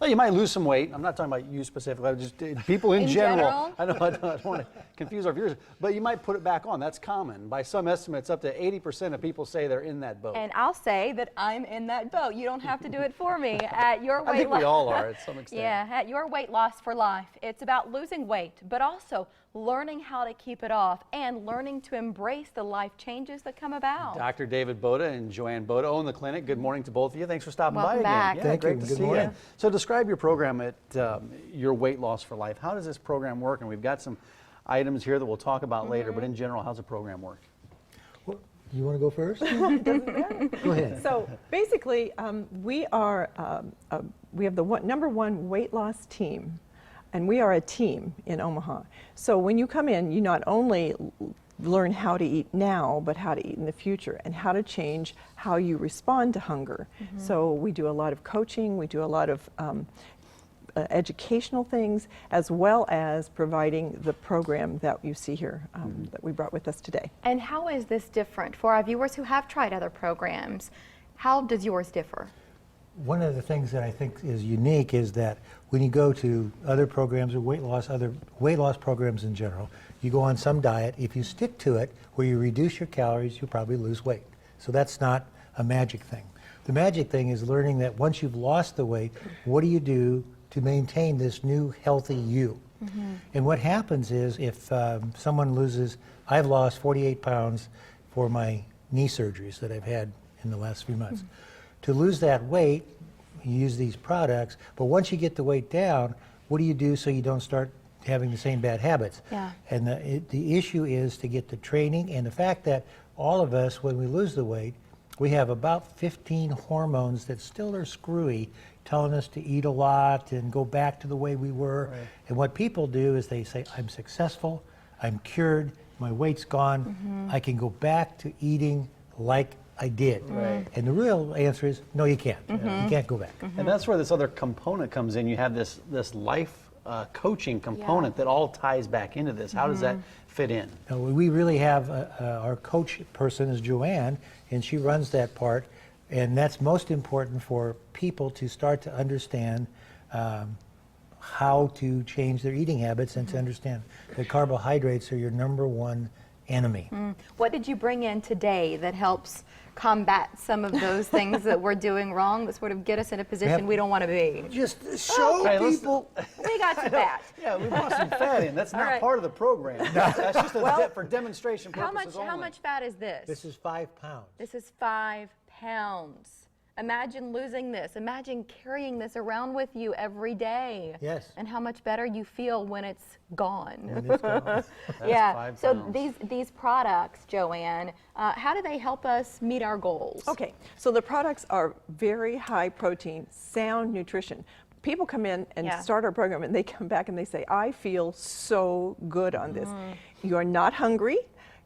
Well, you might lose some weight. I'm not talking about you specifically, I'm just people in general. I know I don't want to confuse our viewers, but you might put it back on. That's common. By some estimates, up to 80% of people say they're in that boat. And I'll say that I'm in that boat. You don't have to do it for me. At your weight I think we all are at some extent. Yeah, at Your Weight Loss for Life, it's about losing weight, but also learning how to keep it off and learning to embrace the life changes that come about. Dr. David Boda and Joanne Boda own the clinic. Good morning to both of you. Thanks for stopping by again. Back. Yeah, Thank great you. to Good see morning. you. So describe your program at Your Weight Loss for Life. How does this program work? And we've got some items here that we'll talk about later, but in general, how's the program work? Well, you want to go first? Go ahead. So basically, we have the #1 weight loss team, and we are a team in Omaha. So when you come in, you not only learn how to eat now, but how to eat in the future and how to change how you respond to hunger. So we do a lot of coaching, we do a lot of educational things, as well as providing the program that you see here that we brought with us today. And how is this different for our viewers who have tried other programs? How does yours differ? One of the things that I think is unique is that when you go to other programs or other weight loss programs in general, you go on some diet. If you stick to it, where you reduce your calories, you'll probably lose weight. So that's not a magic thing. The magic thing is learning that once you've lost the weight, what do you do to maintain this new healthy you? And what happens is if someone loses, I've lost 48 pounds for my knee surgeries that I've had in the last few months. To lose that weight, you use these products, but once you get the weight down, what do you do so you don't start having the same bad habits? Yeah. And the issue is to get the training and the fact that all of us, when we lose the weight, we have about 15 hormones that still are screwy, telling us to eat a lot and go back to the way we were. Right. And what people do is they say, I'm successful, I'm cured, my weight's gone, I can go back to eating like I did. Right. And the real answer is, no, you can't. You can't go back. And that's where this other component comes in. You have this life coaching component that all ties back into this. How does that fit in? Now, we really have our coach person is Joanne, and she runs that part. And that's most important for people to start to understand how to change their eating habits and to understand that carbohydrates are your #1 enemy. What did you bring in today that helps combat some of those things that we're doing wrong, that sort of get us in a position we don't want to be? Just show people. We got some fat. Yeah, we brought some fat in. That's not right. part of the program. That's just for demonstration purposes only. How much fat is this? This is 5 pounds. This is 5 pounds. Imagine losing this. Imagine carrying this around with you every day. Yes. And how much better you feel when it's gone. When it's gone. Yeah. 5 So pounds. these products, Joanne, how do they help us meet our goals? Okay, so the products are very high protein, sound nutrition. People come in and start our program and they come back and they say, I feel so good on this. You are not hungry.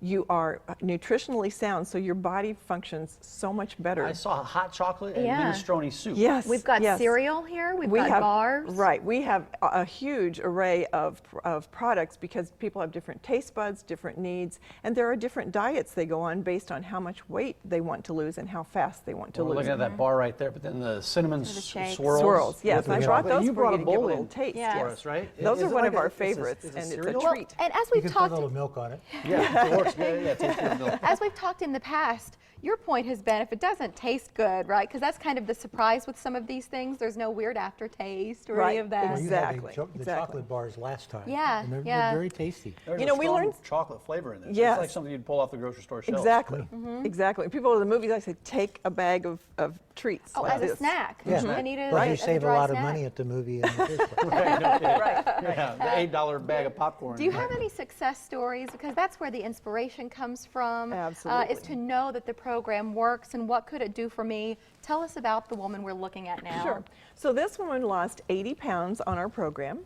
You are nutritionally sound, so your body functions so much better. I saw hot chocolate and Yeah. minestrone soup. Yes. We've got yes. cereal here. We've We got have, bars. Right. We have a huge array of products because people have different taste buds, different needs, and there are different diets they go on based on how much weight they want to lose and how fast they want to We're lose. looking at that bar right there, but then the cinnamon shakes. Swirls, yes. with I the brought chocolate. those You for brought you a to give a bowl little in taste. Yeah. for us, right? Those Is are it one like of our it's a favorites, and it's a cereal? treat. And as You we've can put a talked, little milk on it. Yeah, it works good. Yeah, it tastes good milk. as we've talked in the past, your point has been if it doesn't taste good, right? Because that's kind of the surprise with some of these things. There's no weird aftertaste or any Right, of that. Well, you had Exactly, the exactly. chocolate bars last time. Yeah, And they're yeah. very tasty. There's You know, a we strong learned- chocolate flavor in this. Yes. It's like something you'd pull off the grocery store shelf. Exactly, exactly. People at the movies, I say, take a bag of treats. Oh, like as a this. snack. Yeah. And eat it Well, as you a save a dry lot of snack. money at the movie in the first place. Right, no kidding. Right. Yeah, the $8 bag of popcorn. Do you have any success stories? Because that's where the inspiration comes from. Absolutely. Is to know that the program works and what could it do for me. Tell us about the woman we're looking at now. Sure. So this woman lost 80 pounds on our program,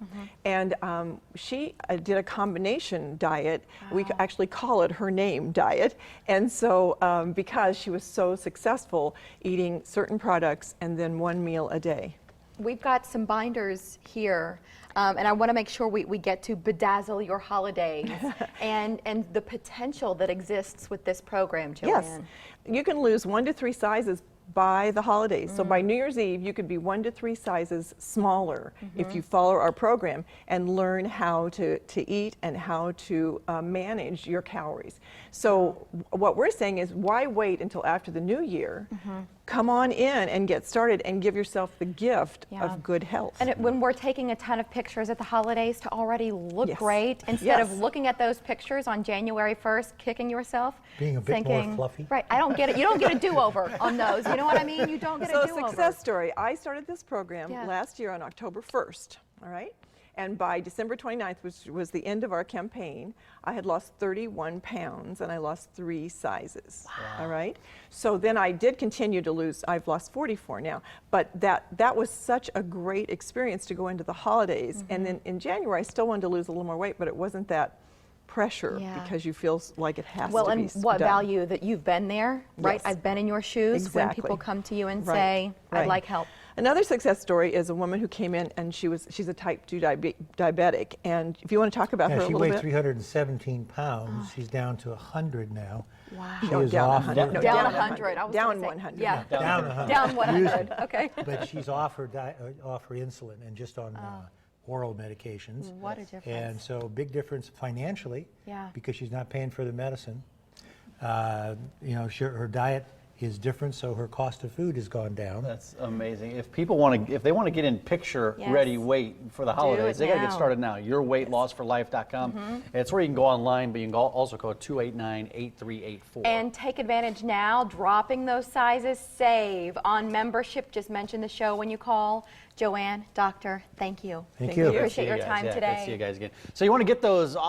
and she did a combination diet. We actually call it her name diet. And so because she was so successful eating certain products and then one meal a day. We've got some binders here, and I want to make sure we get to bedazzle your holidays and the potential that exists with this program, Joanne. Yes. You can lose 1 to 3 sizes by the holidays. So by New Year's Eve, you could be 1 to 3 sizes smaller if you follow our program and learn how to eat and how to manage your calories. So what we're saying is, why wait until after the new year? Come on in and get started and give yourself the gift of good health. And when we're taking a ton of pictures at the holidays to already look Yes. great, instead of looking at those pictures on January 1st, kicking yourself, Being a bit more fluffy. Right, I don't get it. You don't get a do-over on those. You know what I mean? You don't get a So do-over. success story, I started this program Yeah. last year on October 1st, all right? And by December 29th, which was the end of our campaign, I had lost 31 pounds and I lost 3 sizes, all right? So then I did continue to lose, I've lost 44 now, but that was such a great experience to go into the holidays. And then in January, I still wanted to lose a little more weight, but it wasn't that pressure because you feel like it has Well, to be and what done. value that you've been there, right? Yes. I've been in your shoes when Exactly. people come to you and Right, say, I'd right. like help. Another success story is a woman who came in and she's a type 2 diabetic. And if you want to talk about her a She little weighed bit. 317 pounds. She's down to 100 now. Wow. She No, is down off. 100. No, Down down 100. I was Down gonna say, 100. Yeah. Down 100. Down 100. Okay. But she's off her insulin and just on oral medications. What a difference. And so big difference financially Yeah. because she's not paying for the medicine. You know, her diet is different, so her cost of food has gone down. That's amazing. If people want to, if they want to get in picture-ready Yes. weight for the holidays, they got to get now. started now. YourWeightLossForLife.com. It's where you can go online, but you can also call 289-8384. And take advantage now, dropping those sizes, save on membership. Just mention the show when you call. Joanne, Doctor, thank you. Thank you. you. Appreciate See your guys. time Yeah, today. good to see you guys again. So you want to get those off.